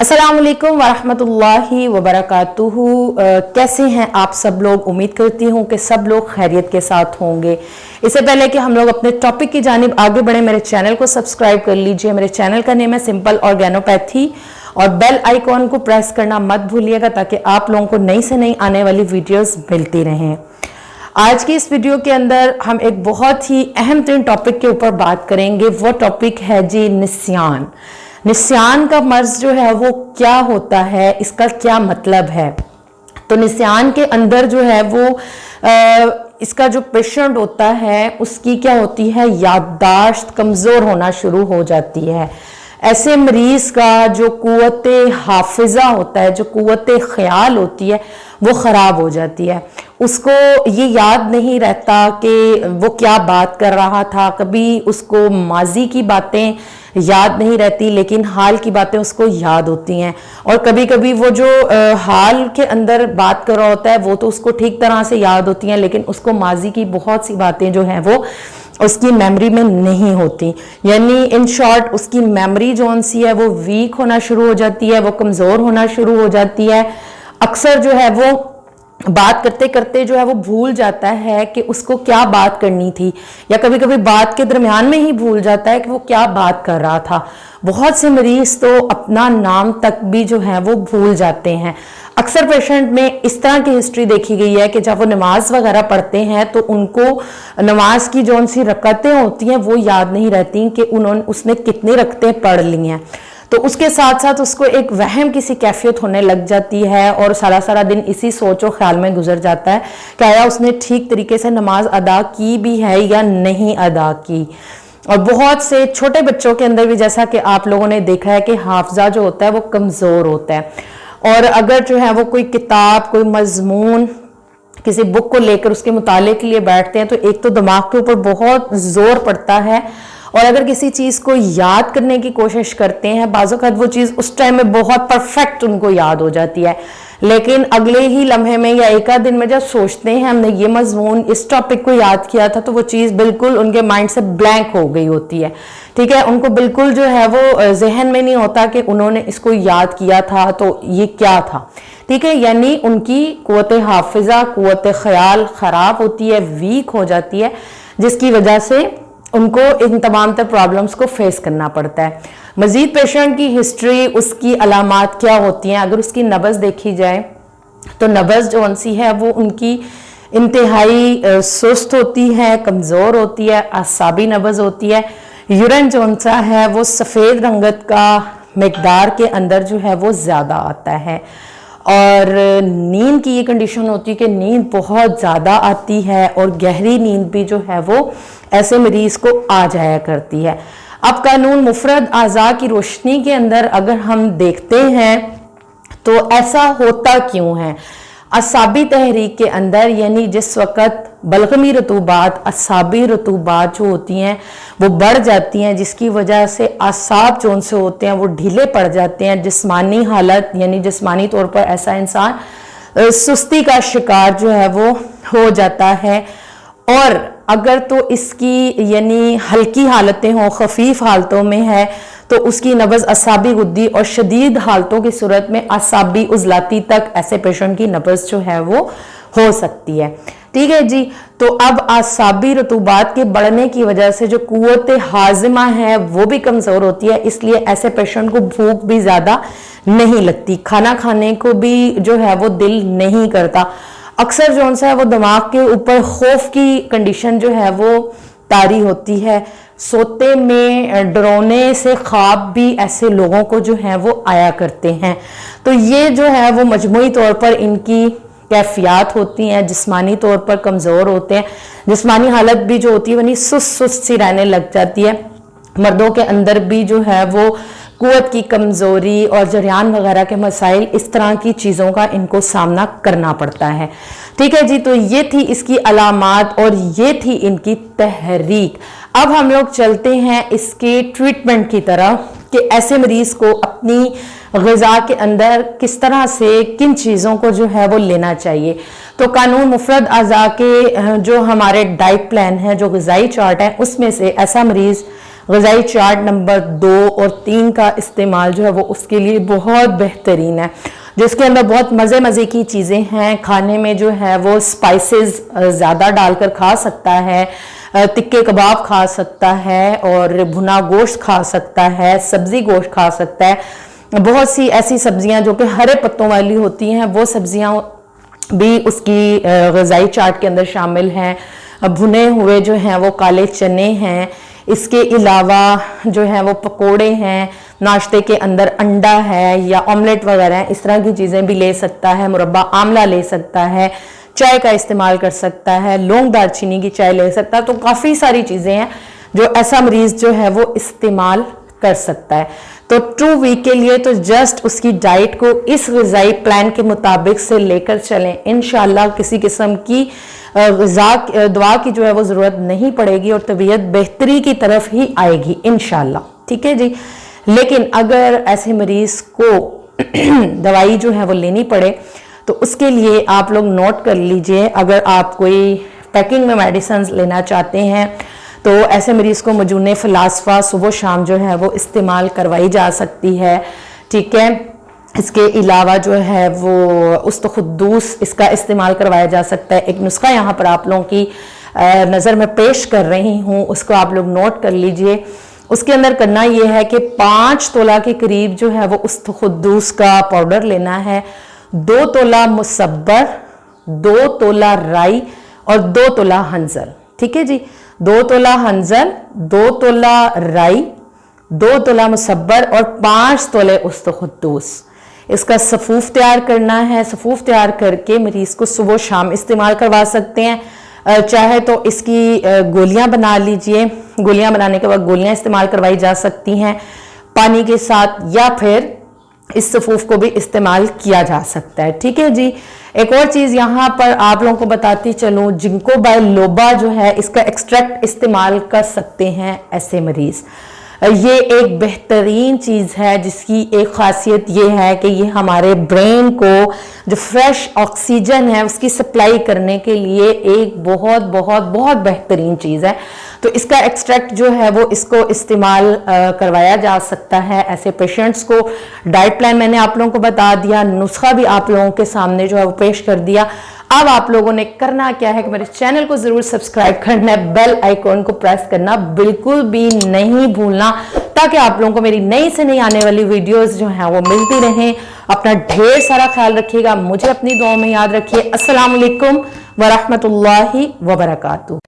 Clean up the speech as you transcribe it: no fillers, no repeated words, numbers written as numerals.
अस्सलाम वालेकुम वरहमतुल्लाहि वबरकातुहू। कैसे हैं आप सब लोग। उम्मीद करती हूँ कि सब लोग खैरियत के साथ होंगे। इससे पहले कि हम लोग अपने टॉपिक की जानिब आगे बढ़े, मेरे चैनल को सब्सक्राइब कर लीजिए। मेरे चैनल का नेम है सिंपल ऑर्गेनोपैथी और बेल आइकॉन को प्रेस करना मत भूलिएगा ताकि आप लोगों को नई से नई आने वाली वीडियोस मिलती रहें। आज की इस वीडियो के अंदर हम एक बहुत ही अहम तरीन टॉपिक के ऊपर बात करेंगे। वो टॉपिक है जी निस्यान। निस्यान का मर्ज जो है वो क्या होता है, इसका क्या मतलब है। तो निस्यान के अंदर जो है वो इसका जो पेशेंट होता है उसकी क्या होती है, याददाश्त कमज़ोर होना शुरू हो जाती है। ऐसे मरीज का जो कुव्वत हाफिजा होता है, जो कुव्वत ख्याल होती है, वो ख़राब हो जाती है। उसको ये याद नहीं रहता कि वो क्या बात कर रहा था। कभी उसको माजी की बातें याद नहीं रहती लेकिन हाल की बातें उसको याद होती हैं। और कभी कभी वो जो हाल के अंदर बात कर रहा होता है वो तो उसको ठीक तरह से याद होती हैं लेकिन उसको माजी की बहुत सी बातें जो हैं वो उसकी मेमोरी में नहीं होती। यानी इन शॉर्ट उसकी मेमोरी जो सी है वो वीक होना शुरू हो जाती है, वो कमज़ोर होना शुरू हो जाती है। अक्सर जो है वो बात करते करते जो है वो भूल जाता है कि उसको क्या बात करनी थी, या कभी कभी बात के दरमियान में ही भूल जाता है कि वो क्या बात कर रहा था। बहुत से मरीज तो अपना नाम तक भी जो है वो भूल जाते हैं। अक्सर पेशेंट में इस तरह की हिस्ट्री देखी गई है कि जब वो नमाज वगैरह पढ़ते हैं तो उनको नमाज की जो सी रकतें होती हैं वो याद नहीं रहती कि उसने कितनी रकतें पढ़ ली हैं। तो उसके साथ साथ उसको एक वहम किसी कैफियत होने लग जाती है और सारा सारा दिन इसी सोच और ख्याल में गुजर जाता है कि आया उसने ठीक तरीके से नमाज अदा की भी है या नहीं अदा की। और बहुत से छोटे बच्चों के अंदर भी जैसा कि आप लोगों ने देखा है कि हाफजा जो होता है वो कमज़ोर होता है। और अगर जो है वो कोई किताब, कोई मजमून, किसी बुक को लेकर उसके मुताले के लिए बैठते हैं तो एक तो दिमाग के ऊपर बहुत जोर पड़ता है, और अगर किसी चीज़ को याद करने की कोशिश करते हैं बाज़-औक़ात वो चीज़ उस टाइम में बहुत परफेक्ट उनको याद हो जाती है, लेकिन अगले ही लम्हे में या एक आध दिन में जब सोचते हैं हमने ये मजमून, इस टॉपिक को याद किया था, तो वो चीज़ बिल्कुल उनके माइंड से ब्लैंक हो गई होती है। ठीक है, उनको बिल्कुल जो है वो जहन में नहीं होता कि उन्होंने इसको याद किया था तो ये क्या था। ठीक है, यानी उनकी कुव्वत हाफिजा, कुव्वत ख्याल ख़राब होती है, वीक हो जाती है, जिसकी वजह से उनको इन तमाम तर प्रॉब्लम्स को फेस करना पड़ता है। मजीद पेशेंट की हिस्ट्री, उसकी अलामात क्या होती हैं। अगर उसकी नब्ज़ देखी जाए तो नब्ज़ जो उनसी है वो उनकी इंतहाई सुस्त होती है, कमज़ोर होती है, आसाबी नब्ज़ होती है। यूरिन जो उनसा है वो सफ़ेद रंगत का मिकदार के अंदर जो है वो ज़्यादा आता है। और नींद की ये कंडीशन होती है कि नींद बहुत ज़्यादा आती है और गहरी नींद भी जो है वो ऐसे मरीज़ को आ जाया करती है। अब कानून मुफरद आज़ा की रोशनी के अंदर अगर हम देखते हैं तो ऐसा होता क्यों है। असाबी तहरीक के अंदर यानी जिस वक़्त बलगमी रतूबात, असाबी रतूबात जो होती हैं वो बढ़ जाती हैं, जिसकी वजह से असाब जो उनसे होते हैं वो ढीले पड़ जाते हैं। जिस्मानी हालत यानी जिस्मानी तौर पर ऐसा इंसान सुस्ती का शिकार जो है वो हो जाता है। और अगर तो इसकी यानी हल्की हालतें हों, खफीफ हालतों में है तो उसकी नब्ज़ असाबी गुद्दी, और शदीद हालतों की सूरत में असाबी उजलाती तक ऐसे पेशेंट की नब्ज़ जो है वो हो सकती है। ठीक है जी, तो अब असाबी रतूबात के बढ़ने की वजह से जो कुव्वत हाजिमा है वो भी कमज़ोर होती है, इसलिए ऐसे पेशेंट को भूख भी ज़्यादा नहीं लगती, खाना खाने को भी जो है वो दिल नहीं करता। अक्सर जो है वो दिमाग के ऊपर खौफ की कंडीशन जो है वो तारी होती है। सोते में डराने से ख्वाब भी ऐसे लोगों को जो है वो आया करते हैं। तो ये जो है वो मजमूई तौर पर इनकी कैफियत होती हैं, जिस्मानी तौर पर कमज़ोर होते हैं। जिस्मानी हालत भी जो होती है वही सुस्त सी रहने लग जाती है। मर्दों के अंदर भी जो है वो कुव्वत की कमज़ोरी और जरियान वगैरह के मसाइल, इस तरह की चीज़ों का इनको सामना करना पड़ता है। ठीक है जी, तो ये थी इसकी अलामात और ये थी इनकी तहरीक। अब हम लोग चलते हैं इसके ट्रीटमेंट की तरफ कि ऐसे मरीज़ को अपनी ग़िज़ा के अंदर किस तरह से किन चीज़ों को जो है वो लेना चाहिए। तो कानून मुफरद अज़ा के जो हमारे डाइट प्लान है, जो ग़िज़ाई चार्ट है, उसमें से ऐसा मरीज़ ग़िज़ाई चार्ट नंबर 2 और 3 का इस्तेमाल जो है वो उसके लिए बहुत बेहतरीन है, जिसके अंदर बहुत मज़े मज़े की चीज़ें हैं। खाने में जो है वो स्पाइसेस ज़्यादा डालकर खा सकता है, तिक्के कबाब खा सकता है और भुना गोश्त खा सकता है, सब्ज़ी गोश्त खा सकता है। बहुत सी ऐसी सब्जियां जो कि हरे पत्तों वाली होती हैं वो सब्जियां भी उसकी ग़िज़ाई चार्ट के अंदर शामिल हैं। भुने हुए जो हैं वो काले चने हैं, इसके अलावा जो है वो पकोड़े हैं, नाश्ते के अंदर अंडा है या ऑमलेट वगैरह है, इस तरह की चीज़ें भी ले सकता है। मुरब्बा आमला ले सकता है, चाय का इस्तेमाल कर सकता है, लौंग दालचीनी की चाय ले सकता है। तो काफ़ी सारी चीज़ें हैं जो ऐसा मरीज़ जो है वो इस्तेमाल कर सकता है। तो 2 वीक के लिए तो जस्ट उसकी डाइट को इस ग़िज़ाई प्लान के मुताबिक से लेकर चलें। इंशाल्लाह किसी किस्म की दवा की जो है वो ज़रूरत नहीं पड़ेगी और तबीयत बेहतरी की तरफ ही आएगी इंशाल्लाह। ठीक है जी। लेकिन अगर ऐसे मरीज़ को दवाई जो है वो लेनी पड़े तो उसके लिए आप लोग नोट कर लीजिए, अगर आप कोई पैकिंग में मेडिसिन लेना चाहते हैं तो ऐसे मरीज को मजूने फलासफा सुबह शाम जो है वो इस्तेमाल करवाई जा सकती है। ठीक है। इसके अलावा जो है वो उस्तखुद्दूस इसका इस्तेमाल करवाया जा सकता है। एक नुस्खा यहाँ पर आप लोगों की नज़र में पेश कर रही हूँ, उसको आप लोग नोट कर लीजिए। उसके अंदर करना ये है कि 5 तोला के करीब जो है वो उस्तखुद्दूस का पाउडर लेना है, 2 तोला मुसब्बर, 2 तोला राई और 2 तोला हंजल। ठीक है जी। 2 तोला हंजल, 2 तोला राई, 2 तोला मुसब्बर और 5 तोले उस्तखुद्दूस। इसका सफूफ तैयार करना है। सफूफ तैयार करके मरीज को सुबह शाम इस्तेमाल करवा सकते हैं। चाहे तो इसकी गोलियां बना लीजिए, गोलियां बनाने के बाद गोलियां इस्तेमाल करवाई जा सकती हैं पानी के साथ, या फिर इस सफूफ को भी इस्तेमाल किया जा सकता है। ठीक है जी। एक और चीज़ यहाँ पर आप लोगों को बताती चलूँ, जिंको बायलोबा जो है इसका एक्सट्रैक्ट इस्तेमाल कर सकते हैं ऐसे मरीज़। ये एक बेहतरीन चीज़ है जिसकी एक ख़ासियत ये है कि ये हमारे ब्रेन को जो फ्रेश ऑक्सीजन है उसकी सप्लाई करने के लिए एक बहुत बहुत बहुत बेहतरीन चीज़ है। तो इसका एक्सट्रैक्ट जो है वो इसको इस्तेमाल करवाया जा सकता है ऐसे पेशेंट्स को। डाइट प्लान मैंने आप लोगों को बता दिया, नुस्खा भी आप लोगों के सामने जो है वो पेश कर दिया। अब आप लोगों ने करना क्या है कि मेरे चैनल को जरूर सब्सक्राइब करना है, बेल आइकॉन को प्रेस करना बिल्कुल भी नहीं भूलना, ताकि आप लोगों को मेरी नई से नई आने वाली वीडियोस जो हैं वो मिलती रहें। अपना ढेर सारा ख्याल रखिएगा, मुझे अपनी दुआ में याद रखिए। अस्सलाम वालेकुम व रहमतुल्लाहि व बरकातुहू।